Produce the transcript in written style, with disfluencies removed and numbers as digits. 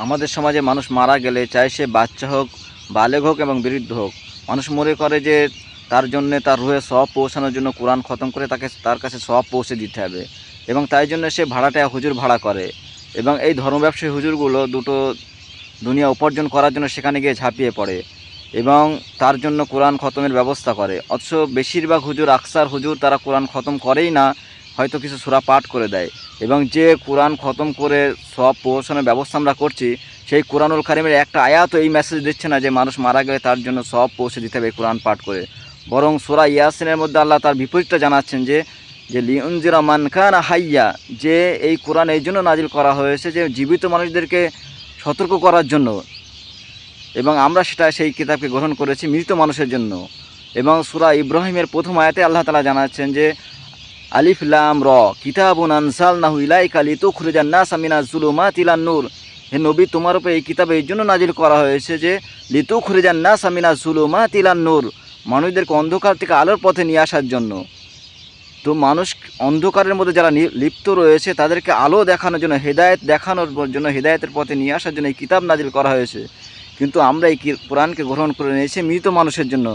আমাদের সমাজে মানুষ মারা গেলে, চাই সে বাচ্চা হোক, বালেগ হোক এবং বৃদ্ধ হোক, মানুষ মনে করে যে তার জন্যে তার রুহে সওয়াব পৌঁছানোর জন্য কোরআন খতম করে তার কাছে সওয়াব পৌঁছে দিতে হবে, এবং তাই জন্য সে ভাড়াটা হুজুর ভাড়া করে, এবং এই ধর্ম ব্যবসায়ী হুজুরগুলো দুটো দুনিয়া উপার্জন করার জন্য সেখানে গিয়ে ঝাঁপিয়ে পড়ে এবং তার জন্য কোরআন খতমের ব্যবস্থা করে। অথচ বেশিরভাগ হুজুর, আকসার হুজুর, তারা কোরআন খতম করেই না, হয়তো কিছু সূরা পাঠ করে দেয়। এবং যে কোরআন খতম করে সওয়াব পৌঁছানোর ব্যবস্থা আমরা করছি, সেই কোরআনুল কারিমের একটা আয়াতও এই মেসেজ দিচ্ছে না যে মানুষ মারা গেলে তার জন্য সওয়াব পৌঁছে দিতে হবে কোরআন পাঠ করে। বরং সূরা ইয়াসিনের মধ্যে আল্লাহ তার বিপরীতটা জানাচ্ছেন যে লিউনজিরা মান কানা হাইয়া, যে এই কোরআন এই জন্য নাজিল করা হয়েছে যে জীবিত মানুষদেরকে সতর্ক করার জন্য, এবং আমরা সেই কিতাবকে গ্রহণ করেছি মৃত মানুষের জন্য। এবং সূরা ইব্রাহিমের প্রথম আয়াতে আল্লাহ তাআলা জানাচ্ছেন যে আলিফ লাম র কিতাবুন আনজালনাহু ইলাইকা লিতুখরিজান নাসা মিনাজ যুলুমাতি ইলান নূর। হে নবী, তোমার উপর এই কিতাব এই জন্য নাজিল করা হয়েছে যে লিতুখরিজান নাসা মিনাজ যুলুমাতি ইলান নূর, মানুষদেরকে অন্ধকার থেকে আলোর পথে নিয়ে আসার জন্য। তো মানুষ অন্ধকারের মধ্যে যারা লিপ্ত রয়েছে তাদেরকে আলো দেখানোর জন্য, হেদায়েত দেখানোর জন্য, হেদায়েতের পথে নিয়ে আসার জন্য এই কিতাব নাজিল করা হয়েছে। কিন্তু আমরা এই কোরআনকে গ্রহণ করে নিয়েছি মৃত মানুষের জন্য,